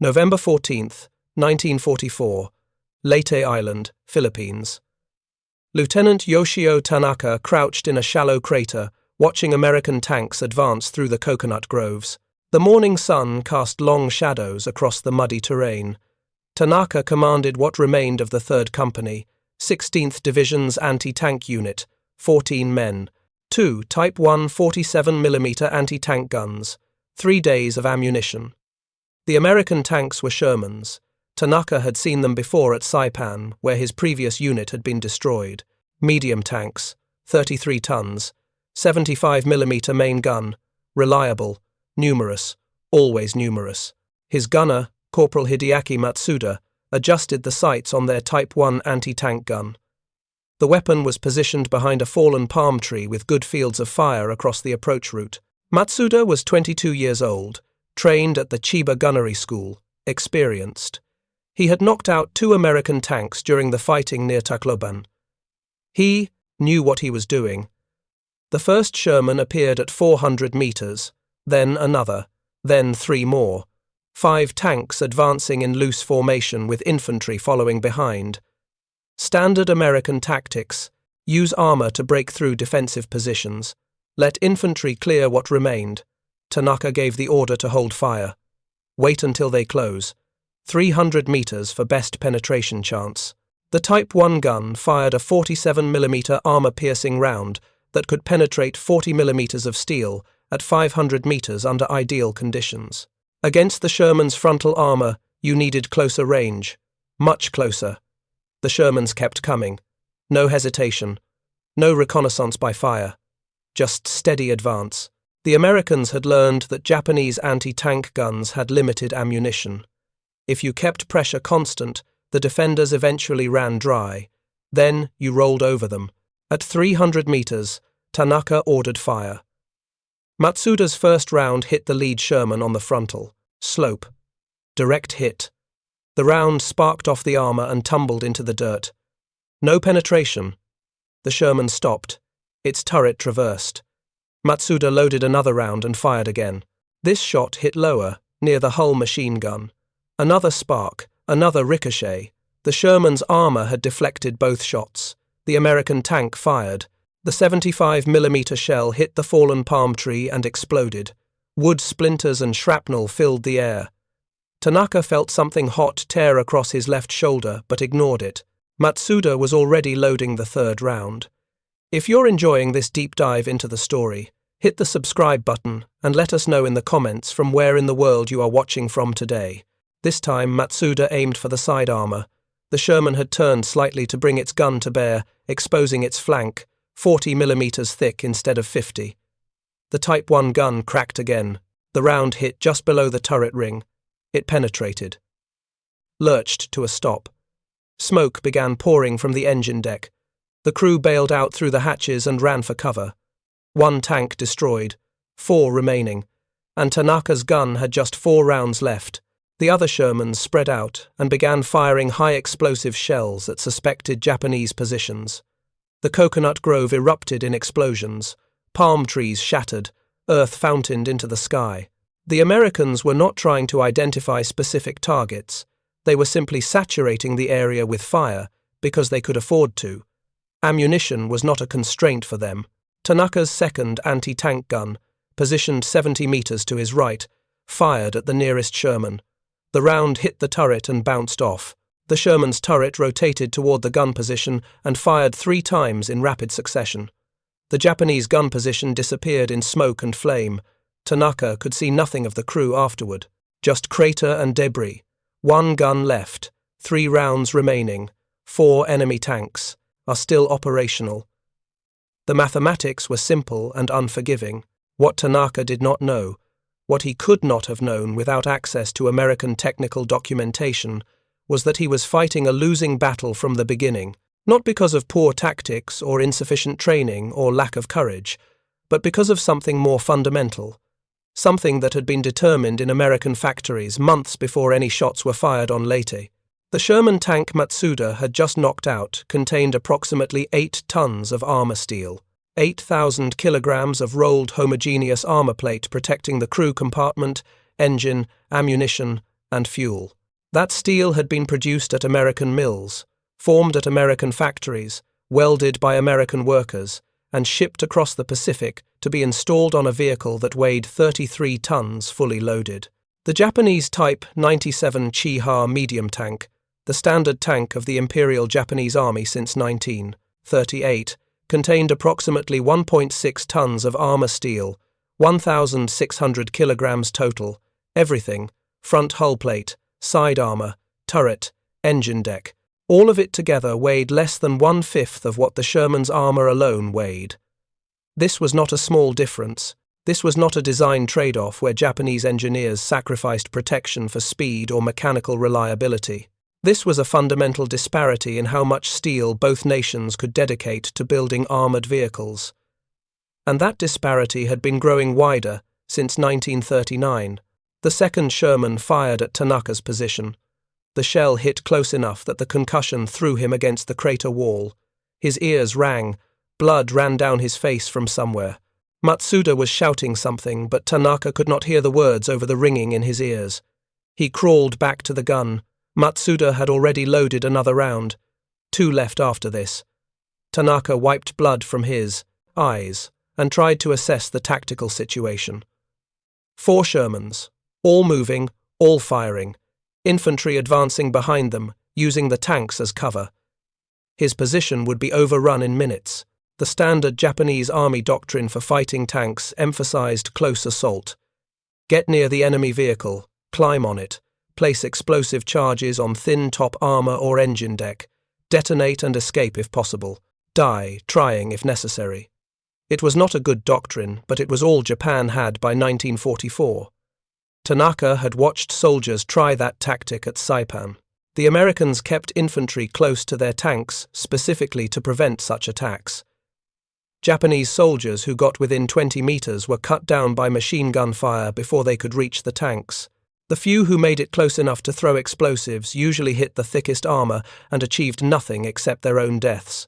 November 14th, 1944, Leyte Island, Philippines. Lieutenant Yoshio Tanaka crouched in a shallow crater, watching American tanks advance through the coconut groves. The morning sun cast long shadows across the muddy terrain. Tanaka commanded what remained of the 3rd Company, 16th Division's anti-tank unit, 14 men, 2 Type 1 47mm anti-tank guns, 3 days of ammunition. The American tanks were Shermans. Tanaka had seen them before at Saipan, where his previous unit had been destroyed. Medium tanks, 33 tons, 75mm main gun, reliable, numerous, always numerous. His gunner, Corporal Matsuda, adjusted the sights on their Type 1 anti-tank gun. The weapon was positioned behind a fallen palm tree with good fields of fire across the approach route. Matsuda was 22 years old, trained at the Chiba Gunnery School, experienced. He had knocked out 2 American tanks during the fighting near Tacloban. He knew what he was doing. The first Sherman appeared at 400 meters, then another, then 3 more. 5 tanks advancing in loose formation with infantry following behind. Standard American tactics: use armor to break through defensive positions. Let infantry clear what remained. Tanaka gave the order to hold fire. Wait until they close. 300 meters for best penetration chance. The Type 1 gun fired a 47mm armor-piercing round that could penetrate 40mm of steel at 500 meters under ideal conditions. Against the Sherman's frontal armor, you needed closer range. Much closer. The Shermans kept coming. No hesitation. No reconnaissance by fire. Just steady advance. The Americans had learned that Japanese anti-tank guns had limited ammunition. If you kept pressure constant, the defenders eventually ran dry. Then you rolled over them. At 300 meters, Tanaka ordered fire. Matsuda's first round hit the lead Sherman on the frontal. Slope. Direct hit. The round sparked off the armor and tumbled into the dirt. No penetration. The Sherman stopped. Its turret traversed. Matsuda loaded another round and fired again. This shot hit lower, near the hull machine gun. Another spark, another ricochet. The Sherman's armor had deflected both shots. The American tank fired. The 75mm shell hit the fallen palm tree and exploded. Wood splinters and shrapnel filled the air. Tanaka felt something hot tear across his left shoulder, but ignored it. Matsuda was already loading the 3rd round. If you're enjoying this deep dive into the story, hit the subscribe button and let us know in the comments from where in the world you are watching from today. This time Matsuda aimed for the side armor. The Sherman had turned slightly to bring its gun to bear, exposing its flank, 40mm thick instead of 50. The Type 1 gun cracked again. The round hit just below the turret ring. It penetrated. Lurched to a stop. Smoke began pouring from the engine deck. The crew bailed out through the hatches and ran for cover. 1 tank destroyed, 4 remaining, and Tanaka's gun had just 4 rounds left. The other Shermans spread out and began firing high-explosive shells at suspected Japanese positions. The coconut grove erupted in explosions. Palm trees shattered, earth fountained into the sky. The Americans were not trying to identify specific targets. They were simply saturating the area with fire because they could afford to. Ammunition was not a constraint for them. Tanaka's 2nd anti-tank gun, positioned 70 meters to his right, fired at the nearest Sherman. The round hit the turret and bounced off. The Sherman's turret rotated toward the gun position and fired 3 times in rapid succession. The Japanese gun position disappeared in smoke and flame. Tanaka could see nothing of the crew afterward. Just crater and debris. 1 gun left, 3 rounds remaining, 4 enemy tanks are still operational. The mathematics were simple and unforgiving. What Tanaka did not know, what he could not have known without access to American technical documentation, was that he was fighting a losing battle from the beginning, not because of poor tactics or insufficient training or lack of courage, but because of something more fundamental, something that had been determined in American factories months before any shots were fired on Leyte. The Sherman tank Matsuda had just knocked out contained approximately 8 tons of armor steel, 8,000 kilograms of rolled homogeneous armor plate protecting the crew compartment, engine, ammunition, and fuel. That steel had been produced at American mills, formed at American factories, welded by American workers, and shipped across the Pacific to be installed on a vehicle that weighed 33 tons fully loaded. The Japanese Type 97 Chiha medium tank, the standard tank of the Imperial Japanese Army since 1938, contained approximately 1.6 tons of armor steel, 1,600 kilograms total, everything, front hull plate, side armor, turret, engine deck, all of it together weighed less than 1/5 of what the Sherman's armor alone weighed. This was not a small difference. This was not a design trade-off where Japanese engineers sacrificed protection for speed or mechanical reliability. This was a fundamental disparity in how much steel both nations could dedicate to building armored vehicles. And that disparity had been growing wider since 1939. The second Sherman fired at Tanaka's position. The shell hit close enough that the concussion threw him against the crater wall. His ears rang. Blood ran down his face from somewhere. Matsuda was shouting something, but Tanaka could not hear the words over the ringing in his ears. He crawled back to the gun. Matsuda had already loaded another round. 2 left after this. Tanaka wiped blood from his eyes and tried to assess the tactical situation. 4 Shermans, all moving, all firing. Infantry advancing behind them, using the tanks as cover. His position would be overrun in minutes. The standard Japanese Army doctrine for fighting tanks emphasized close assault. Get near the enemy vehicle, climb on it, place explosive charges on thin top armor or engine deck, detonate and escape if possible, die trying if necessary. It was not a good doctrine, but it was all Japan had by 1944. Tanaka had watched soldiers try that tactic at Saipan. The Americans kept infantry close to their tanks specifically to prevent such attacks. Japanese soldiers who got within 20 meters were cut down by machine gun fire before they could reach the tanks. The few who made it close enough to throw explosives usually hit the thickest armor and achieved nothing except their own deaths.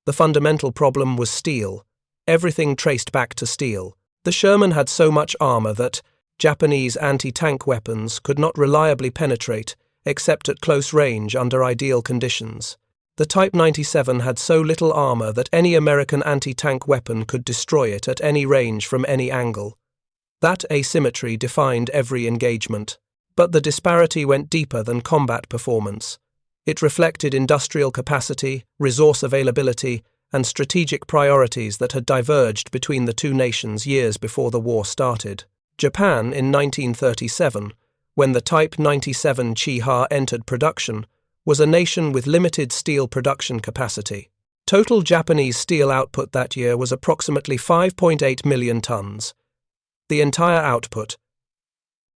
The fundamental problem was steel. Everything traced back to steel. The Sherman had so much armor that Japanese anti-tank weapons could not reliably penetrate except at close range under ideal conditions. The Type 97 had so little armor that any American anti-tank weapon could destroy it at any range from any angle. That asymmetry defined every engagement. But the disparity went deeper than combat performance. It reflected industrial capacity, resource availability, and strategic priorities that had diverged between the two nations years before the war started. Japan in 1937, when the Type 97 Chiha entered production, was a nation with limited steel production capacity. Total Japanese steel output that year was approximately 5.8 million tons. The entire output: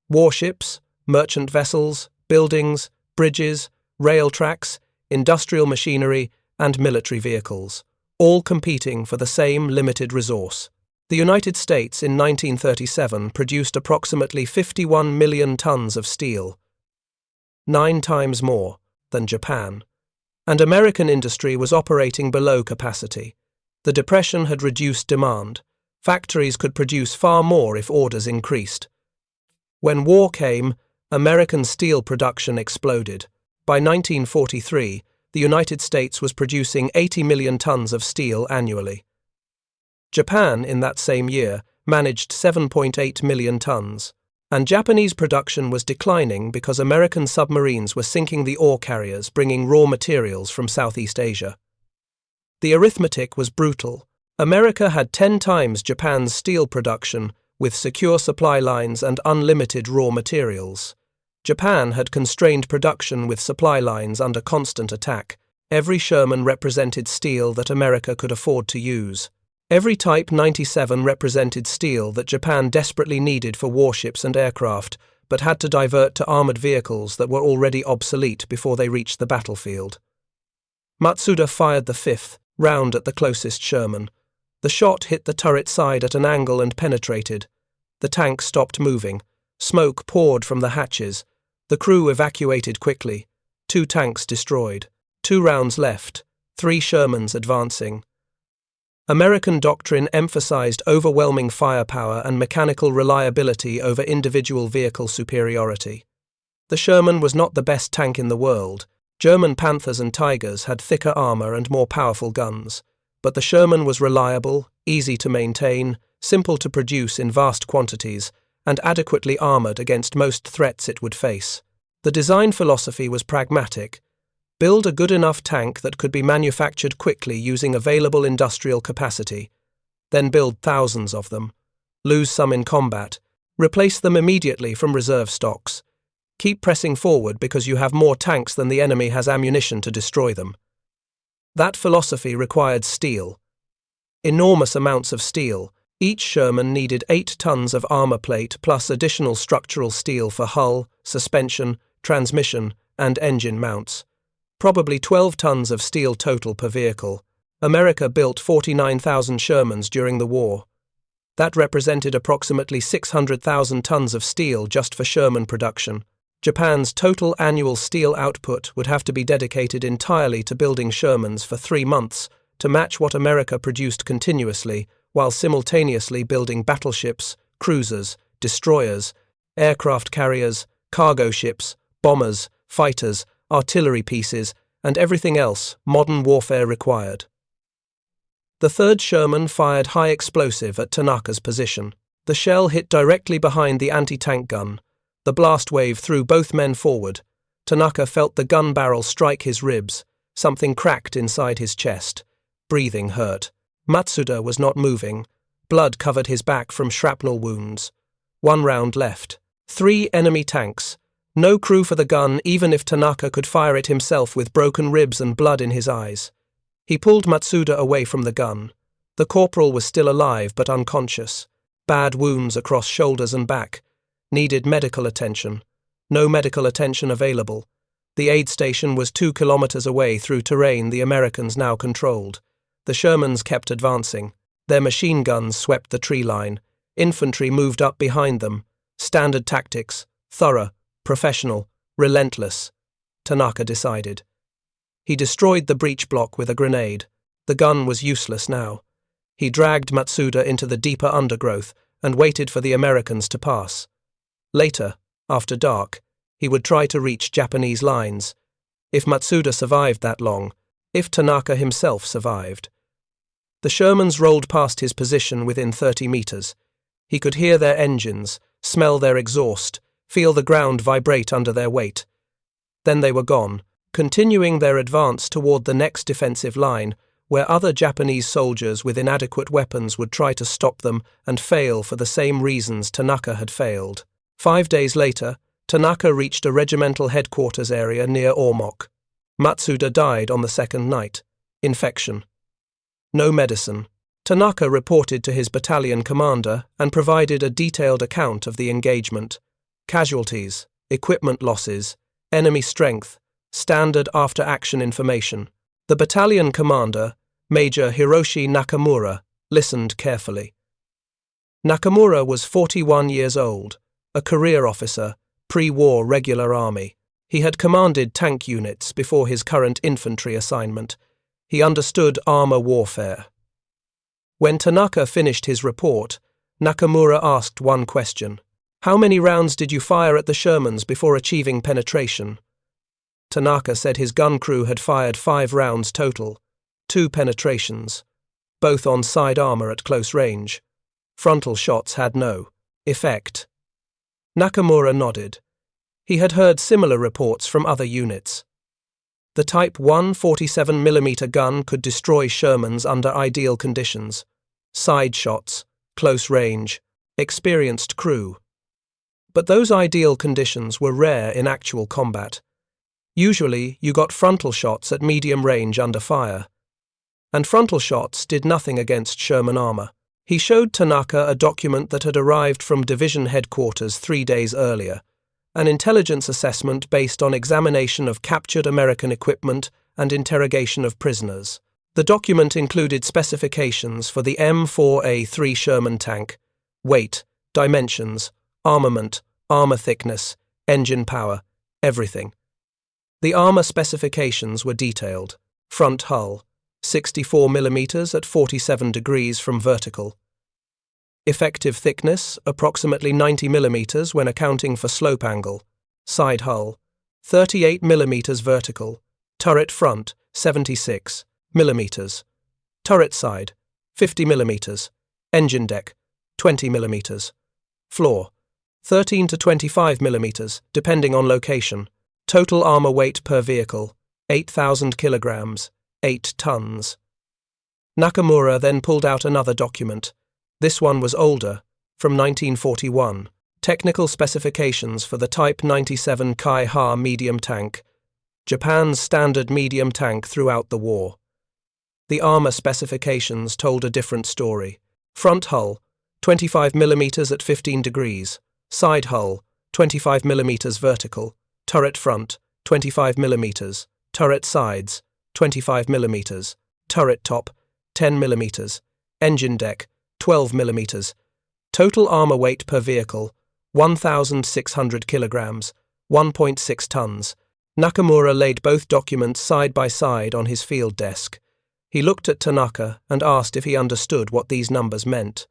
warships, merchant vessels, buildings, bridges, rail tracks, industrial machinery, and military vehicles, all competing for the same limited resource. The United States in 1937 produced approximately 51 million tons of steel, 9 times more than Japan, and American industry was operating below capacity. The Depression had reduced demand. Factories could produce far more if orders increased. When war came, American steel production exploded. By 1943, the United States was producing 80 million tons of steel annually. Japan, in that same year, managed 7.8 million tons. And Japanese production was declining because American submarines were sinking the ore carriers bringing raw materials from Southeast Asia. The arithmetic was brutal. America had 10 times Japan's steel production, with secure supply lines and unlimited raw materials. Japan had constrained production with supply lines under constant attack. Every Sherman represented steel that America could afford to use. Every Type 97 represented steel that Japan desperately needed for warships and aircraft, but had to divert to armored vehicles that were already obsolete before they reached the battlefield. Matsuda fired the 5th round at the closest Sherman. The shot hit the turret side at an angle and penetrated. The tank stopped moving. Smoke poured from the hatches. The crew evacuated quickly. 2 tanks destroyed. 2 rounds left. 3 Shermans advancing. American doctrine emphasized overwhelming firepower and mechanical reliability over individual vehicle superiority. The Sherman was not the best tank in the world. German Panthers and Tigers had thicker armor and more powerful guns, but the Sherman was reliable, easy to maintain, simple to produce in vast quantities, and adequately armored against most threats it would face. The design philosophy was pragmatic. Build a good enough tank that could be manufactured quickly using available industrial capacity, then build thousands of them. Lose some in combat. Replace them immediately from reserve stocks. Keep pressing forward because you have more tanks than the enemy has ammunition to destroy them. That philosophy required steel. Enormous amounts of steel. Each Sherman needed 8 tons of armor plate plus additional structural steel for hull, suspension, transmission, and engine mounts. Probably 12 tons of steel total per vehicle. America built 49,000 Shermans during the war. That represented approximately 600,000 tons of steel just for Sherman production. Japan's total annual steel output would have to be dedicated entirely to building Shermans for 3 months to match what America produced continuously, while simultaneously building battleships, cruisers, destroyers, aircraft carriers, cargo ships, bombers, fighters, artillery pieces, and everything else modern warfare required. The 3rd Sherman fired high explosive at Tanaka's position. The shell hit directly behind the anti-tank gun. The blast wave threw both men forward. Tanaka felt the gun barrel strike his ribs. Something cracked inside his chest. Breathing hurt. Matsuda was not moving. Blood covered his back from shrapnel wounds. 1 round left. 3 enemy tanks. No crew for the gun even if Tanaka could fire it himself with broken ribs and blood in his eyes. He pulled Matsuda away from the gun. The corporal was still alive but unconscious. Bad wounds across shoulders and back. Needed medical attention. No medical attention available. The aid station was 2 kilometers away through terrain the Americans now controlled. The Shermans kept advancing. Their machine guns swept the tree line. Infantry moved up behind them. Standard tactics. Thorough, professional, relentless. Tanaka decided. He destroyed the breech block with a grenade. The gun was useless now. He dragged Matsuda into the deeper undergrowth and waited for the Americans to pass. Later, after dark, he would try to reach Japanese lines. If Matsuda survived that long, if Tanaka himself survived. The Shermans rolled past his position within 30 meters. He could hear their engines, smell their exhaust, feel the ground vibrate under their weight. Then they were gone, continuing their advance toward the next defensive line, where other Japanese soldiers with inadequate weapons would try to stop them and fail for the same reasons Tanaka had failed. 5 days later, Tanaka reached a regimental headquarters area near Ormoc. Matsuda died on the 2nd night. Infection. No medicine. Tanaka reported to his battalion commander and provided a detailed account of the engagement. Casualties, equipment losses, enemy strength, standard after-action information. The battalion commander, Major Hiroshi Nakamura, listened carefully. Nakamura was 41 years old, a career officer, pre-war regular army. He had commanded tank units before his current infantry assignment. He understood armor warfare. When Tanaka finished his report, Nakamura asked one question. How many rounds did you fire at the Shermans before achieving penetration? Tanaka said his gun crew had fired 5 rounds total, 2 penetrations, both on side armor at close range. Frontal shots had no effect. Nakamura nodded. He had heard similar reports from other units. The Type 1 47mm gun could destroy Shermans under ideal conditions. Side shots, close range, experienced crew. But those ideal conditions were rare in actual combat. Usually, you got frontal shots at medium range under fire. And frontal shots did nothing against Sherman armor. He showed Tanaka a document that had arrived from division headquarters 3 days earlier, an intelligence assessment based on examination of captured American equipment and interrogation of prisoners. The document included specifications for the M4A3 Sherman tank, weight, dimensions, armament, armor thickness, engine power, everything. The armor specifications were detailed. Front hull, 64mm at 47 degrees from vertical. Effective thickness, approximately 90mm when accounting for slope angle. side hull, 38 mm vertical, turret front, 76 mm, turret side, 50 mm, engine deck, 20 mm, floor, 13 to 25 mm, depending on location. Total armor weight per vehicle, 8,000 kilograms, 8 tons. Nakamura then pulled out another document. This one was older, from 1941. Technical specifications for the Type 97 Kai-Ha medium tank, Japan's standard medium tank throughout the war. The armor specifications told a different story. Front hull, 25 mm at 15 degrees, side hull, 25 mm vertical, turret front, 25 mm, turret sides, 25 mm, turret top, 10 mm, engine deck, 12 mm. Total armor weight per vehicle, 1,600 kilograms, 1.6 tons. Nakamura laid both documents side by side on his field desk. He looked at Tanaka and asked if he understood what these numbers meant.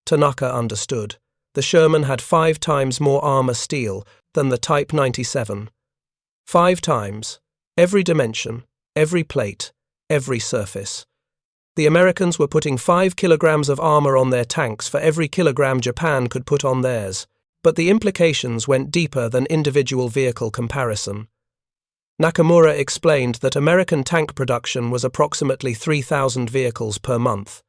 Tanaka understood. The Sherman had 5 times more armor steel than the Type 97. 5 times. Every dimension, every plate, every surface. The Americans were putting 5 kilograms of armor on their tanks for every kilogram Japan could put on theirs, but the implications went deeper than individual vehicle comparison. Nakamura explained that American tank production was approximately 3,000 vehicles per month.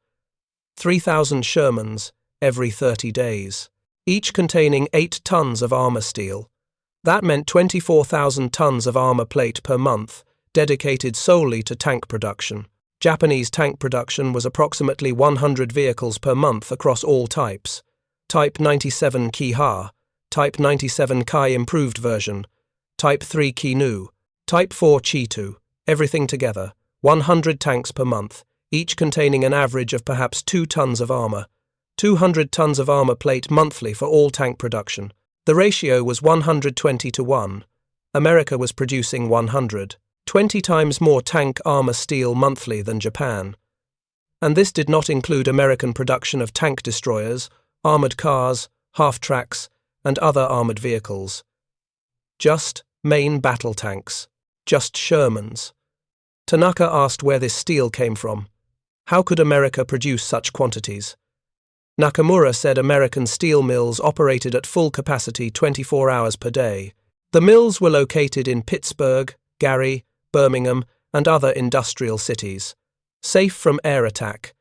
3,000 Shermans every 30 days, each containing 8 tons of armor steel. That meant 24,000 tons of armor plate per month, dedicated solely to tank production. Japanese tank production was approximately 100 vehicles per month across all types. Type 97 Ki-Ha, Type 97 Kai improved version, Type 3 Ki-Nu, Type 4 Chi-Tu, everything together, 100 tanks per month, each containing an average of perhaps 2 tons of armor, 200 tons of armor plate monthly for all tank production. The ratio was 120 to 1. America was producing 120 times more tank armor steel monthly than Japan. And this did not include American production of tank destroyers, armored cars, half-tracks, and other armored vehicles. Just main battle tanks. Just Shermans. Tanaka asked where this steel came from. How could America produce such quantities? Nakamura said American steel mills operated at full capacity 24 hours per day. The mills were located in Pittsburgh, Gary, Birmingham, and other industrial cities. Safe from air attack.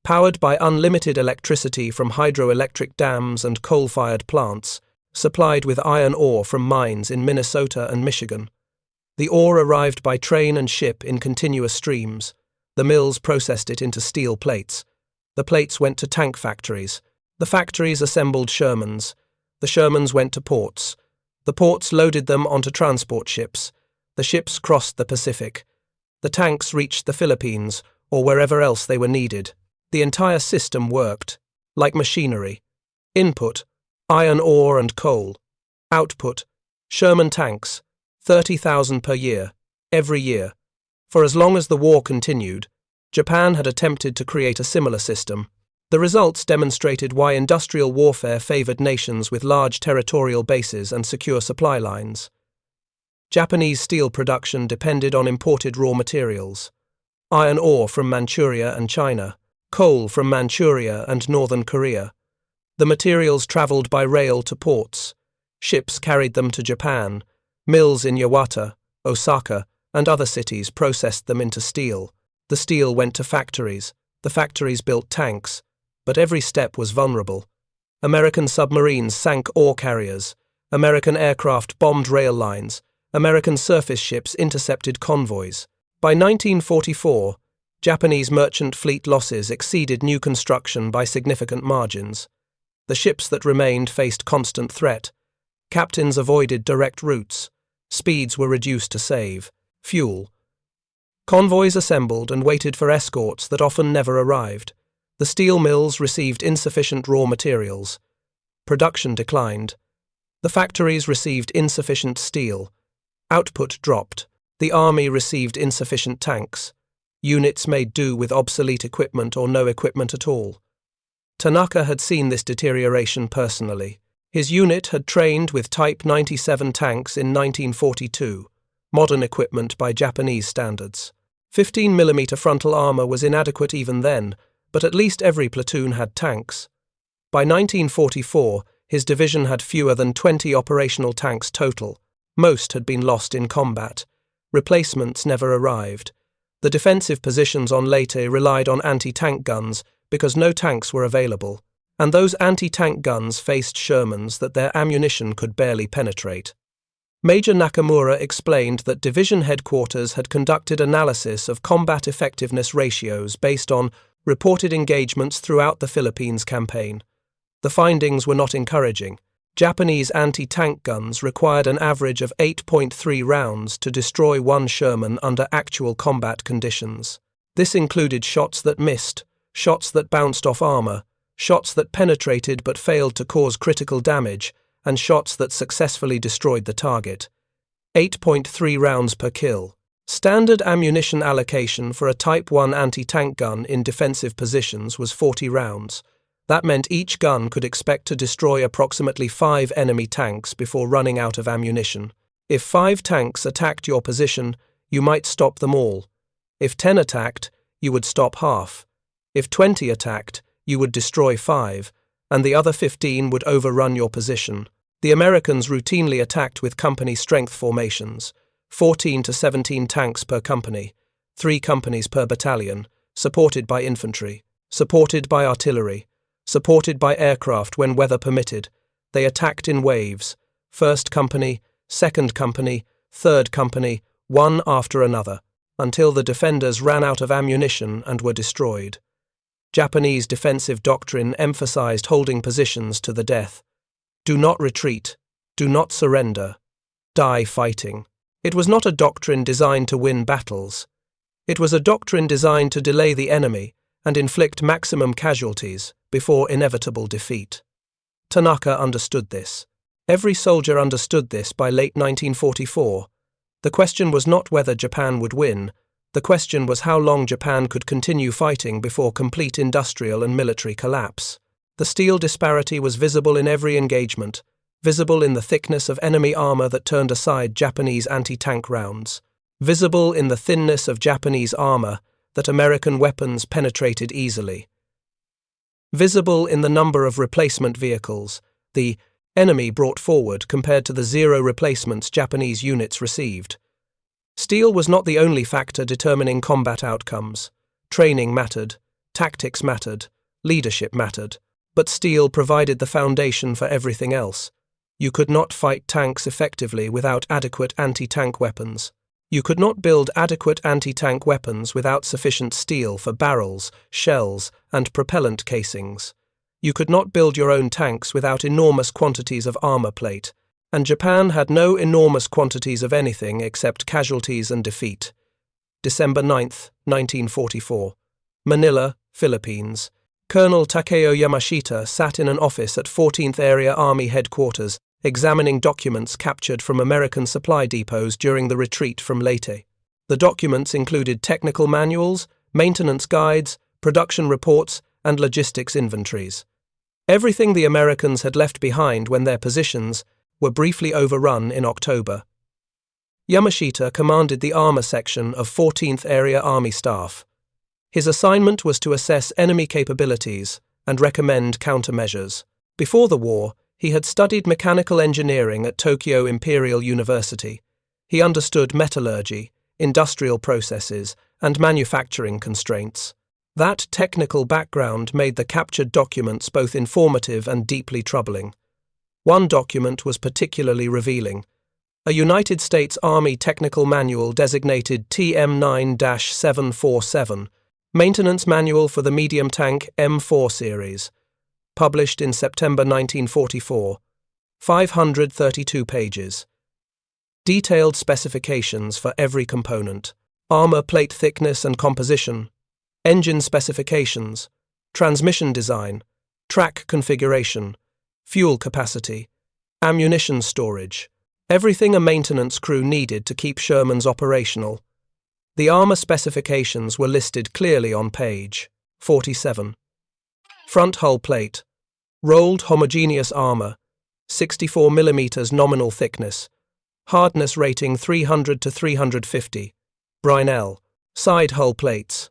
Powered by unlimited electricity from hydroelectric dams and coal-fired plants, supplied with iron ore from mines in Minnesota and Michigan. The ore arrived by train and ship in continuous streams. The mills processed it into steel plates. The plates went to tank factories. The factories assembled Shermans. The Shermans went to ports. The ports loaded them onto transport ships. The ships crossed the Pacific. The tanks reached the Philippines or wherever else they were needed. The entire system worked, like machinery. Input, iron ore and coal. Output, Sherman tanks, 30,000 per year, every year. For as long as the war continued, Japan had attempted to create a similar system. The results demonstrated why industrial warfare favored nations with large territorial bases and secure supply lines. Japanese steel production depended on imported raw materials. Iron ore from Manchuria and China, coal from Manchuria and northern Korea. The materials traveled by rail to ports. Ships carried them to Japan. Mills in Yawata, Osaka, and other cities processed them into steel. The steel went to factories. The factories built tanks. But every step was vulnerable. American submarines sank ore carriers. American aircraft bombed rail lines. American surface ships intercepted convoys. By 1944, Japanese merchant fleet losses exceeded new construction by significant margins. The ships that remained faced constant threat. Captains avoided direct routes. Speeds were reduced to save fuel. Convoys assembled and waited for escorts that often never arrived. The steel mills received insufficient raw materials. Production declined. The factories received insufficient steel. Output dropped. The army received insufficient tanks. Units made do with obsolete equipment or no equipment at all. Tanaka had seen this deterioration personally. His unit had trained with Type 97 tanks in 1942, modern equipment by Japanese standards. 15mm frontal armor was inadequate even then, but at least every platoon had tanks. By 1944, his division had fewer than 20 operational tanks total. Most had been lost in combat. Replacements never arrived. The defensive positions on Leyte relied on anti-tank guns because no tanks were available, and those anti-tank guns faced Shermans that their ammunition could barely penetrate. Major Nakamura explained that division headquarters had conducted analysis of combat effectiveness ratios based on reported engagements throughout the Philippines campaign. The findings were not encouraging. Japanese anti-tank guns required an average of 8.3 rounds to destroy one Sherman under actual combat conditions. This included shots that missed, shots that bounced off armor, shots that penetrated but failed to cause critical damage, and shots that successfully destroyed the target. 8.3 rounds per kill. Standard ammunition allocation for a Type 1 anti-tank gun in defensive positions was 40 rounds. That meant each gun could expect to destroy approximately 5 enemy tanks before running out of ammunition. If 5 tanks attacked your position, you might stop them all. If 10 attacked, you would stop half. If 20 attacked, you would destroy 5, and the other 15 would overrun your position. The Americans routinely attacked with company strength formations, 14 to 17 tanks per company, 3 companies per battalion, supported by infantry, supported by artillery, supported by aircraft when weather permitted. They attacked in waves, 1st company, 2nd company, 3rd company, one after another, until the defenders ran out of ammunition and were destroyed. Japanese defensive doctrine emphasized holding positions to the death. Do not retreat, do not surrender, die fighting. It was not a doctrine designed to win battles. It was a doctrine designed to delay the enemy and inflict maximum casualties before inevitable defeat. Tanaka understood this. Every soldier understood this by late 1944. The question was not whether Japan would win. The question was how long Japan could continue fighting before complete industrial and military collapse. The steel disparity was visible in every engagement, visible in the thickness of enemy armor that turned aside Japanese anti-tank rounds, visible in the thinness of Japanese armor that American weapons penetrated easily, visible in the number of replacement vehicles the enemy brought forward compared to the 0 replacements Japanese units received. Steel was not the only factor determining combat outcomes. Training mattered, tactics mattered, leadership mattered, but steel provided the foundation for everything else. You could not fight tanks effectively without adequate anti-tank weapons. You could not build adequate anti-tank weapons without sufficient steel for barrels, shells, and propellant casings. You could not build your own tanks without enormous quantities of armor plate, and Japan had no enormous quantities of anything except casualties and defeat. December 9, 1944. Manila, Philippines. Colonel Takeo Yamashita sat in an office at 14th Area Army Headquarters, examining documents captured from American supply depots during the retreat from Leyte. The documents included technical manuals, maintenance guides, production reports, and logistics inventories. Everything the Americans had left behind when their positions were briefly overrun in October. Yamashita commanded the armor section of 14th Area Army Staff. His assignment was to assess enemy capabilities and recommend countermeasures. Before the war, he had studied mechanical engineering at Tokyo Imperial University. He understood metallurgy, industrial processes, and manufacturing constraints. That technical background made the captured documents both informative and deeply troubling. One document was particularly revealing. A United States Army technical manual designated TM9-747, Maintenance Manual for the Medium Tank M4 Series, published in September 1944, 532 pages. Detailed specifications for every component, armor plate thickness and composition, engine specifications, transmission design, track configuration, fuel capacity, ammunition storage, everything a maintenance crew needed to keep Shermans operational. The armor specifications were listed clearly on page 47. Front hull plate, rolled homogeneous armor, 64 mm nominal thickness, hardness rating 300 to 350, Brinell, side hull plates,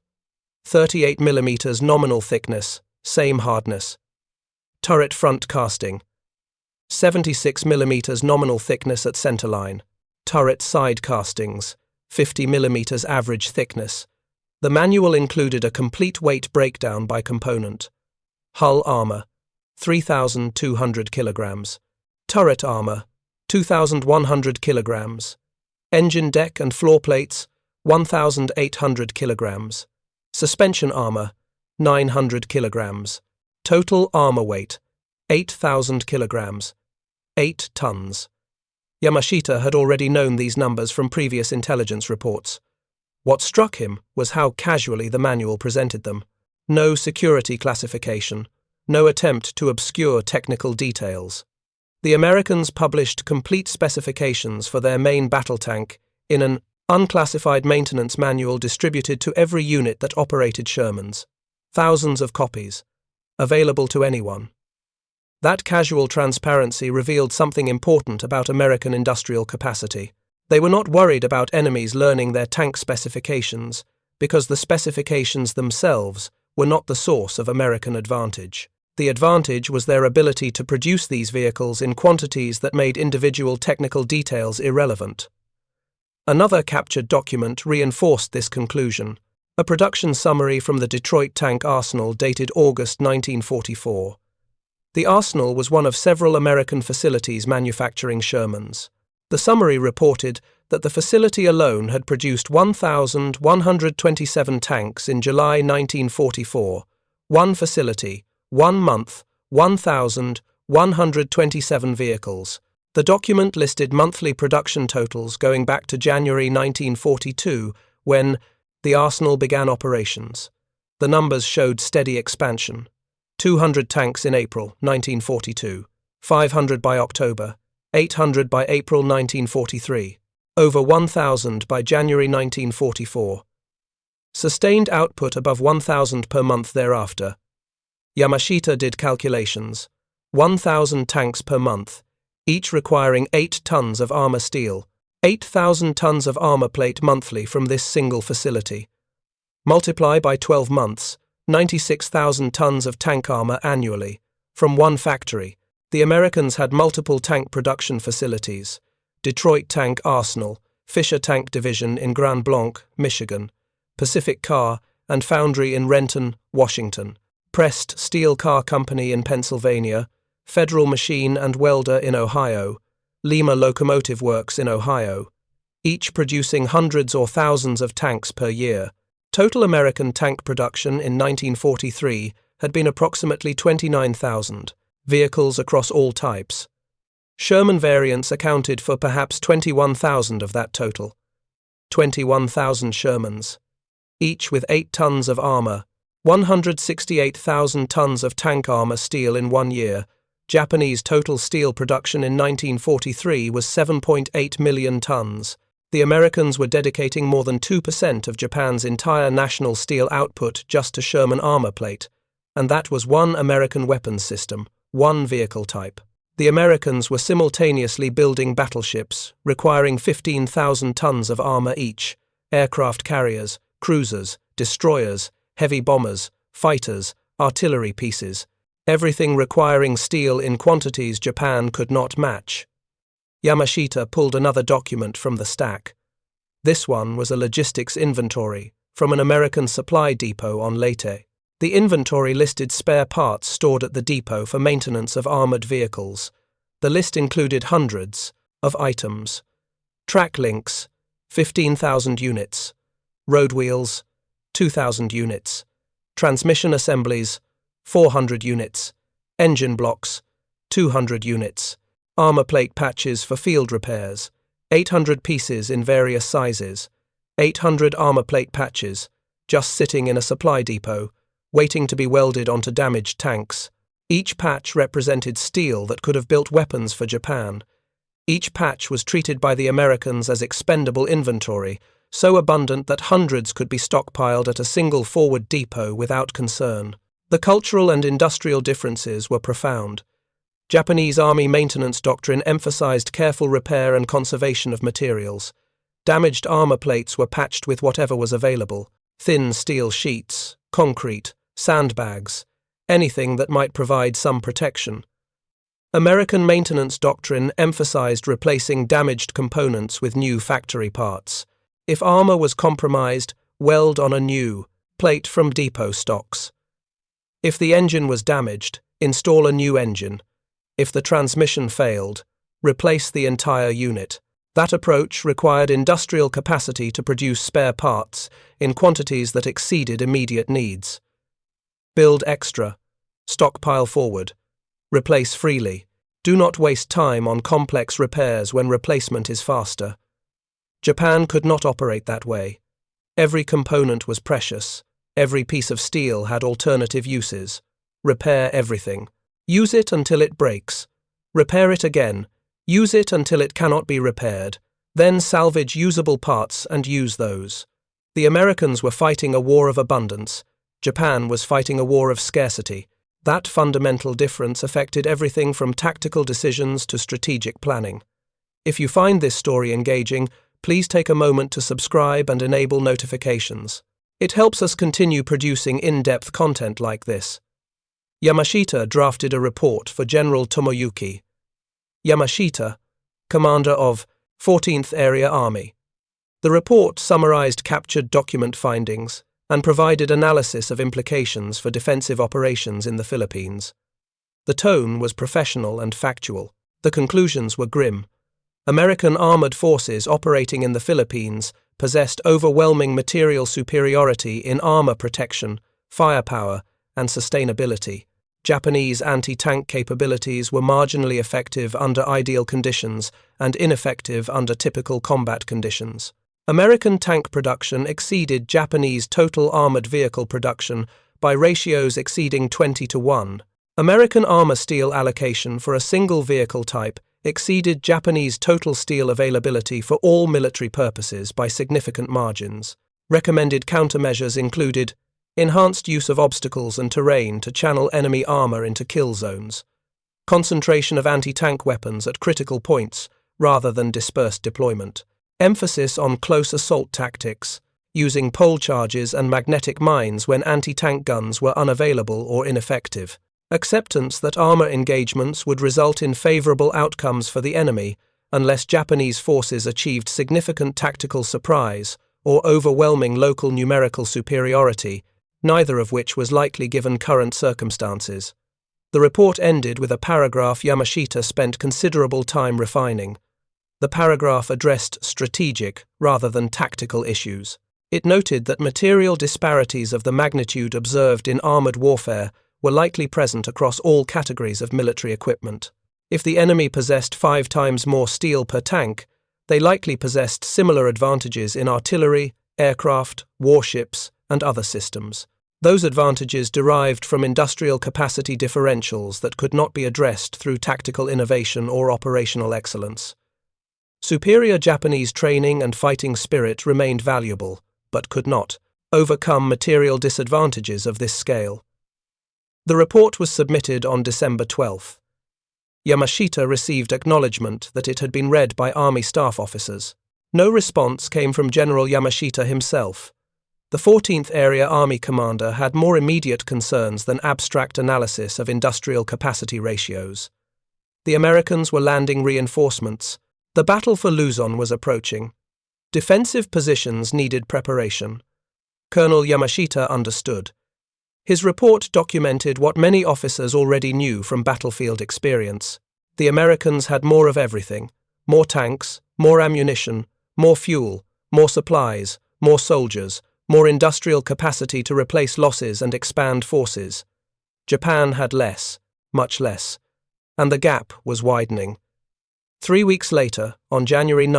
38 mm nominal thickness, same hardness, turret front casting, 76 mm nominal thickness at centerline, turret side castings, 50 mm average thickness. The manual included a complete weight breakdown by component. Hull armor, 3,200 kilograms. Turret armor, 2,100 kilograms. Engine deck and floor plates, 1,800 kilograms. Suspension armor, 900 kilograms. Total armor weight, 8,000 kilograms. 8 tons. Yamashita had already known these numbers from previous intelligence reports. What struck him was how casually the manual presented them. No security classification, no attempt to obscure technical details. The Americans published complete specifications for their main battle tank in an unclassified maintenance manual distributed to every unit that operated Shermans. Thousands of copies, available to anyone. That casual transparency revealed something important about American industrial capacity. They were not worried about enemies learning their tank specifications, because the specifications themselves were not the source of American advantage. The advantage was their ability to produce these vehicles in quantities that made individual technical details irrelevant. Another captured document reinforced this conclusion, a production summary from the Detroit Tank Arsenal dated August 1944. The arsenal was one of several American facilities manufacturing Shermans. The summary reported that the facility alone had produced 1,127 tanks in July 1944, one facility, 1 month, 1,127 vehicles. The document listed monthly production totals going back to January 1942, when the arsenal began operations. The numbers showed steady expansion. 200 tanks in April 1942, 500 by October, 800 by April 1943, over 1,000 by January 1944. Sustained output above 1,000 per month thereafter. Yamashita did calculations. 1,000 tanks per month, each requiring 8 tons of armor steel, 8,000 tons of armor plate monthly from this single facility. Multiply by 12 months, 96,000 tons of tank armor annually, from one factory. The Americans had multiple tank production facilities: Detroit Tank Arsenal, Fisher Tank Division in Grand Blanc, Michigan, Pacific Car and Foundry in Renton, Washington, Prest Steel Car Company in Pennsylvania, Federal Machine and Welder in Ohio, Lima Locomotive Works in Ohio, each producing hundreds or thousands of tanks per year. Total American tank production in 1943 had been approximately 29,000 vehicles across all types. Sherman variants accounted for perhaps 21,000 of that total. 21,000 Shermans, each with 8 tons of armor, 168,000 tons of tank armor steel in 1 year. Japanese total steel production in 1943 was 7.8 million tons. The Americans were dedicating more than 2% of Japan's entire national steel output just to Sherman armor plate, and that was one American weapons system, one vehicle type. The Americans were simultaneously building battleships, requiring 15,000 tons of armor each, aircraft carriers, cruisers, destroyers, heavy bombers, fighters, artillery pieces, everything requiring steel in quantities Japan could not match. Yamashita pulled another document from the stack. This one was a logistics inventory from an American supply depot on Leyte. The inventory listed spare parts stored at the depot for maintenance of armored vehicles. The list included hundreds of items. Track links, 15,000 units. Road wheels, 2,000 units. Transmission assemblies, 400 units. Engine blocks, 200 units. Armor plate patches for field repairs, 800 pieces in various sizes. 800 armor plate patches, just sitting in a supply depot, waiting to be welded onto damaged tanks. Each patch represented steel that could have built weapons for Japan. Each patch was treated by the Americans as expendable inventory, so abundant that hundreds could be stockpiled at a single forward depot without concern. The cultural and industrial differences were profound. Japanese Army maintenance doctrine emphasized careful repair and conservation of materials. Damaged armor plates were patched with whatever was available: thin steel sheets, concrete, sandbags, anything that might provide some protection. American maintenance doctrine emphasized replacing damaged components with new factory parts. If armor was compromised, weld on a new plate from depot stocks. If the engine was damaged, install a new engine. If the transmission failed, replace the entire unit. That approach required industrial capacity to produce spare parts in quantities that exceeded immediate needs. Build extra, stockpile forward, replace freely. Do not waste time on complex repairs when replacement is faster. Japan could not operate that way. Every component was precious. Every piece of steel had alternative uses. Repair everything. Use it until it breaks. Repair it again. Use it until it cannot be repaired. Then salvage usable parts and use those. The Americans were fighting a war of abundance. Japan was fighting a war of scarcity. That fundamental difference affected everything from tactical decisions to strategic planning. If you find this story engaging, please take a moment to subscribe and enable notifications. It helps us continue producing in-depth content like this. Yamashita drafted a report for General Tomoyuki. Yamashita, commander of 14th Area Army. The report summarized captured document findings and provided analysis of implications for defensive operations in the Philippines. The tone was professional and factual. The conclusions were grim. American armored forces operating in the Philippines possessed overwhelming material superiority in armor protection, firepower, and sustainability. Japanese anti-tank capabilities were marginally effective under ideal conditions and ineffective under typical combat conditions. American tank production exceeded Japanese total armored vehicle production by ratios exceeding 20-1. American armor steel allocation for a single vehicle type exceeded Japanese total steel availability for all military purposes by significant margins. Recommended countermeasures included enhanced use of obstacles and terrain to channel enemy armor into kill zones, concentration of anti-tank weapons at critical points rather than dispersed deployment, emphasis on close assault tactics, using pole charges and magnetic mines when anti-tank guns were unavailable or ineffective, acceptance that armor engagements would result in favorable outcomes for the enemy unless Japanese forces achieved significant tactical surprise or overwhelming local numerical superiority, neither of which was likely given current circumstances. The report ended with a paragraph Yamashita spent considerable time refining. The paragraph addressed strategic rather than tactical issues. It noted that material disparities of the magnitude observed in armored warfare were likely present across all categories of military equipment. If the enemy possessed 5 times more steel per tank, they likely possessed similar advantages in artillery, aircraft, warships, and other systems. Those advantages derived from industrial capacity differentials that could not be addressed through tactical innovation or operational excellence. Superior Japanese training and fighting spirit remained valuable, but could not overcome material disadvantages of this scale. The report was submitted on December 12. Yamashita received acknowledgement that it had been read by Army staff officers. No response came from General Yamashita himself. The 14th Area Army commander had more immediate concerns than abstract analysis of industrial capacity ratios. The Americans were landing reinforcements. The battle for Luzon was approaching. Defensive positions needed preparation. Colonel Yamashita understood. His report documented what many officers already knew from battlefield experience. The Americans had more of everything: more tanks, more ammunition, more fuel, more supplies, more soldiers, more industrial capacity to replace losses and expand forces. Japan had less, much less, and the gap was widening. 3 weeks later, on January 9,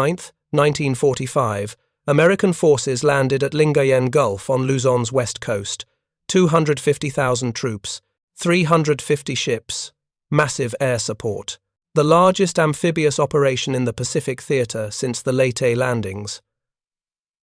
1945, American forces landed at Lingayen Gulf on Luzon's west coast. 250,000 troops, 350 ships, massive air support. The largest amphibious operation in the Pacific theater since the Leyte landings.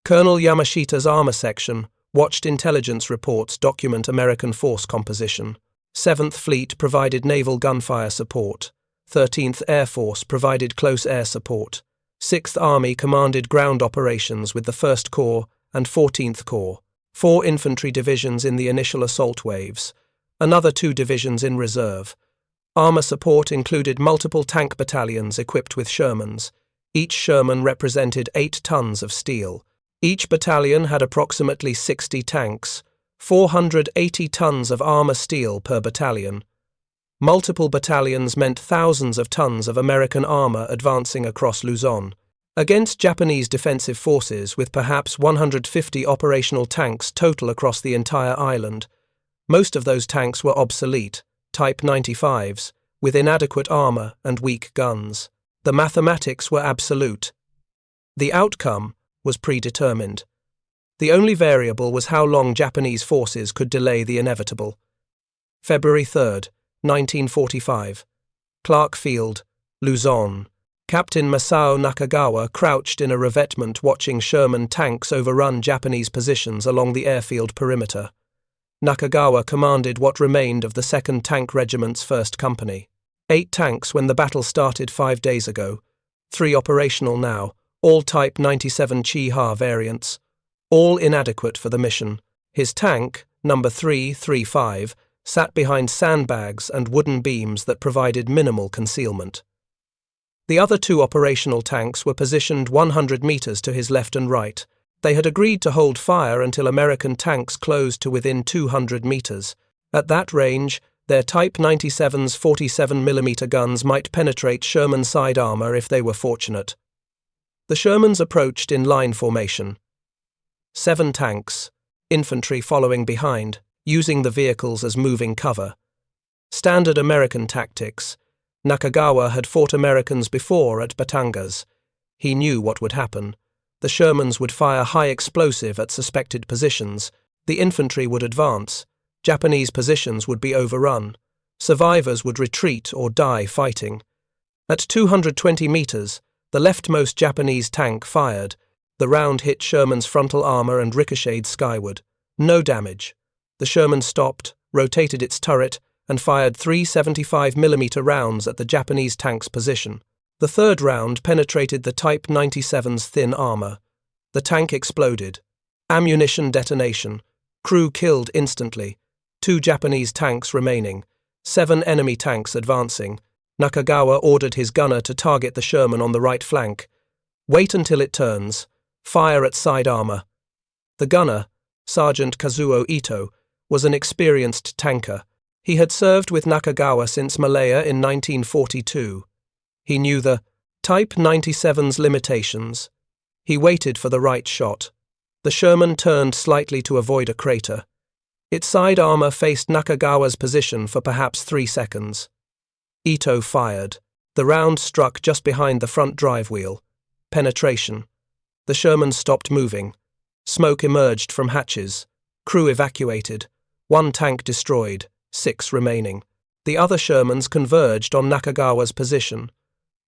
Colonel Yamashita's armor section watched intelligence reports document American force composition. 7th Fleet provided naval gunfire support. 13th Air Force provided close air support. 6th Army commanded ground operations with the 1st Corps and 14th Corps. 4 infantry divisions in the initial assault waves. Another 2 divisions in reserve. Armor support included multiple tank battalions equipped with Shermans. Each Sherman represented 8 tons of steel. Each battalion had approximately 60 tanks, 480 tons of armor steel per battalion. Multiple battalions meant thousands of tons of American armor advancing across Luzon. Against Japanese defensive forces with perhaps 150 operational tanks total across the entire island. Most of those tanks were obsolete, Type 95s, with inadequate armor and weak guns. The mathematics were absolute. The outcome was predetermined. The only variable was how long Japanese forces could delay the inevitable. February 3rd, 1945. Clark Field, Luzon. Captain Masao Nakagawa crouched in a revetment watching Sherman tanks overrun Japanese positions along the airfield perimeter. Nakagawa commanded what remained of the 2nd Tank Regiment's 1st Company. 8 tanks when the battle started 5 days ago. 3 operational now, all Type 97 Chi-Ha variants. All inadequate for the mission. His tank, number 335, sat behind sandbags and wooden beams that provided minimal concealment. The other 2 operational tanks were positioned 100 meters to his left and right. They had agreed to hold fire until American tanks closed to within 200 meters. At that range, their Type 97's 47mm guns might penetrate Sherman side armor if they were fortunate. The Shermans approached in line formation. 7 tanks, infantry following behind, using the vehicles as moving cover. Standard American tactics. Nakagawa had fought Americans before at Batangas. He knew what would happen. The Shermans would fire high explosive at suspected positions. The infantry would advance. Japanese positions would be overrun. Survivors would retreat or die fighting. At 220 meters, the leftmost Japanese tank fired. The round hit Sherman's frontal armor and ricocheted skyward. No damage. The Sherman stopped, rotated its turret, and fired 3 75mm rounds at the Japanese tank's position. The 3rd round penetrated the Type 97's thin armor. The tank exploded. Ammunition detonation. Crew killed instantly. 2 Japanese tanks remaining. 7 enemy tanks advancing. Nakagawa ordered his gunner to target the Sherman on the right flank. Wait until it turns. Fire at side armor. The gunner, Sergeant Kazuo Ito, was an experienced tanker. He had served with Nakagawa since Malaya in 1942. He knew the Type 97's limitations. He waited for the right shot. The Sherman turned slightly to avoid a crater. Its side armor faced Nakagawa's position for perhaps 3 seconds. Ito fired. The round struck just behind the front drive wheel. Penetration. The Sherman stopped moving. Smoke emerged from hatches. Crew evacuated. 1 tank destroyed. 6 remaining. The other Shermans converged on Nakagawa's position.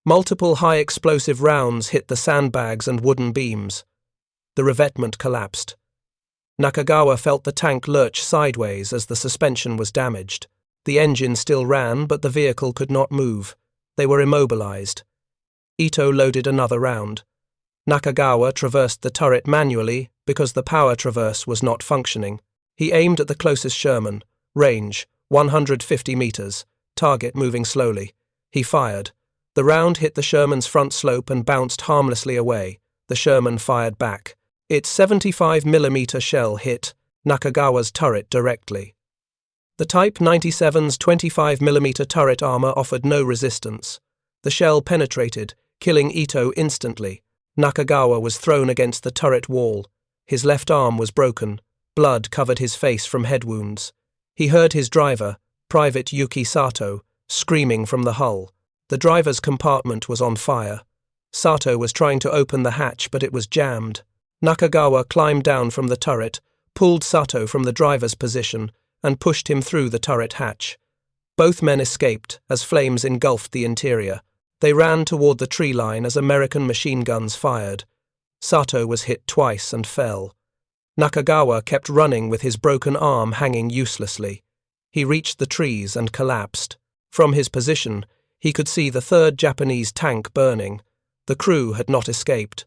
Multiple high-explosive rounds hit the sandbags and wooden beams. The revetment collapsed. Nakagawa felt the tank lurch sideways as the suspension was damaged. The engine still ran, but the vehicle could not move. They were immobilized. Ito loaded another round. Nakagawa traversed the turret manually because the power traverse was not functioning. He aimed at the closest Sherman. Range, 150 meters. Target moving slowly. He fired. The round hit the Sherman's front slope and bounced harmlessly away. The Sherman fired back. Its 75mm shell hit Nakagawa's turret directly. The Type 97's 25mm turret armor offered no resistance. The shell penetrated, killing Ito instantly. Nakagawa was thrown against the turret wall. His left arm was broken. Blood covered his face from head wounds. He heard his driver, Private Yuki Sato, screaming from the hull. The driver's compartment was on fire. Sato was trying to open the hatch, but it was jammed. Nakagawa climbed down from the turret, pulled Sato from the driver's position, and pushed him through the turret hatch. Both men escaped as flames engulfed the interior. They ran toward the tree line as American machine guns fired. Sato was hit twice and fell. Nakagawa kept running with his broken arm hanging uselessly. He reached the trees and collapsed. From his position, He could see the third Japanese tank burning. The crew had not escaped.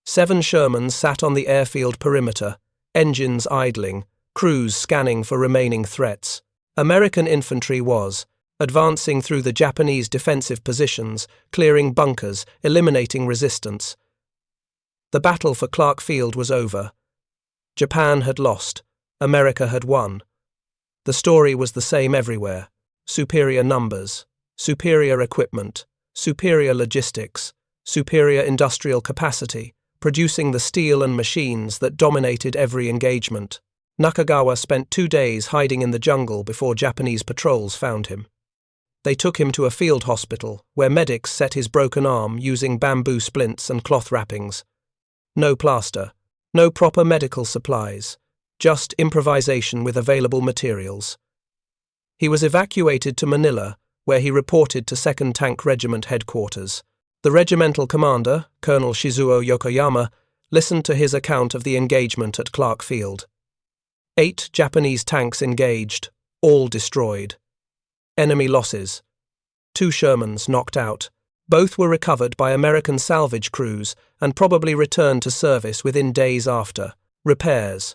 7 Shermans sat on the airfield perimeter, engines idling, crews scanning for remaining threats. American infantry was advancing through the Japanese defensive positions, clearing bunkers, eliminating resistance. The battle for Clark Field was over. Japan had lost. America had won. The story was the same everywhere. Superior numbers, superior equipment, superior logistics, superior industrial capacity, producing the steel and machines that dominated every engagement. Nakagawa spent 2 days hiding in the jungle before Japanese patrols found him. They took him to a field hospital, where medics set his broken arm using bamboo splints and cloth wrappings. No plaster, no proper medical supplies, just improvisation with available materials. He was evacuated to Manila, where he reported to 2nd Tank Regiment headquarters. The regimental commander, Colonel Shizuo Yokoyama, listened to his account of the engagement at Clark Field. 8 Japanese tanks engaged, all destroyed. Enemy losses. 2 Shermans knocked out. Both were recovered by American salvage crews and probably returned to service within days after. Repairs.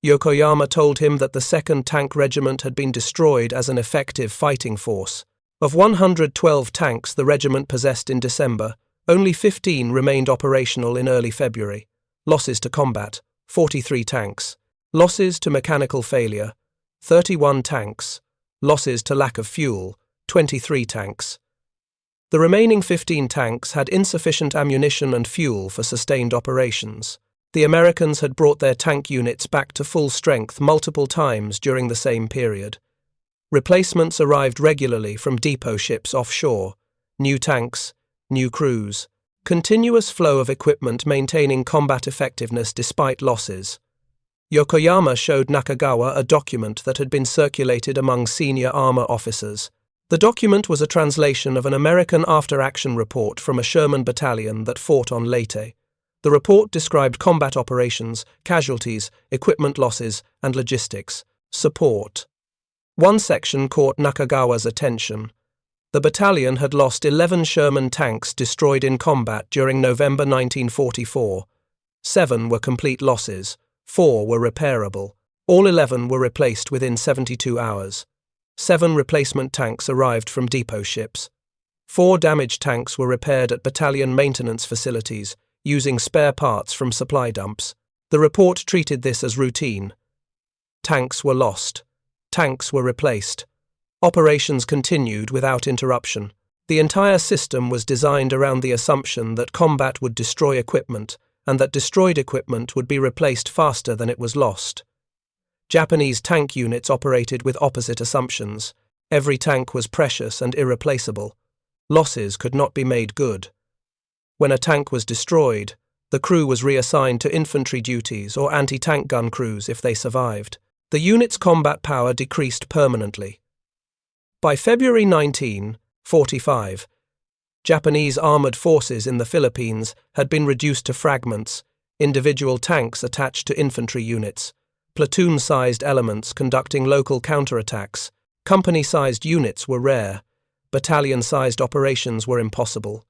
Yokoyama told him that the 2nd Tank Regiment had been destroyed as an effective fighting force. Of 112 tanks the regiment possessed in December, only 15 remained operational in early February. Losses to combat, 43 tanks. Losses to mechanical failure, 31 tanks. Losses to lack of fuel, 23 tanks. The remaining 15 tanks had insufficient ammunition and fuel for sustained operations. The Americans had brought their tank units back to full strength multiple times during the same period. Replacements arrived regularly from depot ships offshore. New tanks, new crews. Continuous flow of equipment maintaining combat effectiveness despite losses. Yokoyama showed Nakagawa a document that had been circulated among senior armor officers. The document was a translation of an American after-action report from a Sherman battalion that fought on Leyte. The report described combat operations, casualties, equipment losses, and logistics. Support. One section caught Nakagawa's attention. The battalion had lost 11 Sherman tanks destroyed in combat during November 1944. 7 were complete losses. 4 were repairable. All 11 were replaced within 72 hours. 7 replacement tanks arrived from depot ships. 4 damaged tanks were repaired at battalion maintenance facilities, using spare parts from supply dumps. The report treated this as routine. Tanks were lost. Tanks were replaced. Operations continued without interruption. The entire system was designed around the assumption that combat would destroy equipment, and that destroyed equipment would be replaced faster than it was lost. Japanese tank units operated with opposite assumptions. Every tank was precious and irreplaceable. Losses could not be made good. When a tank was destroyed, the crew was reassigned to infantry duties or anti-tank gun crews if they survived. The unit's combat power decreased permanently. By February 1945, Japanese armored forces in the Philippines had been reduced to fragments, individual tanks attached to infantry units, platoon-sized elements conducting local counterattacks. Company-sized units were rare. Battalion-sized operations were impossible.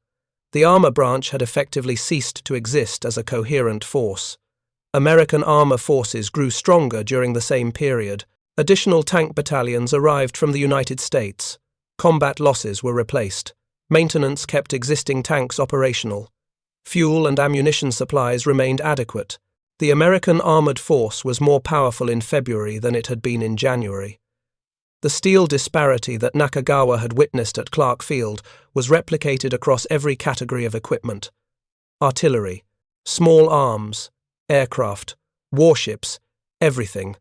The armor branch had effectively ceased to exist as a coherent force. American armor forces grew stronger during the same period. Additional tank battalions arrived from the United States. Combat losses were replaced. Maintenance kept existing tanks operational. Fuel and ammunition supplies remained adequate. The American armored force was more powerful in February than it had been in January. The steel disparity that Nakagawa had witnessed at Clark Field was replicated across every category of equipment. Artillery, small arms, aircraft, warships, everything.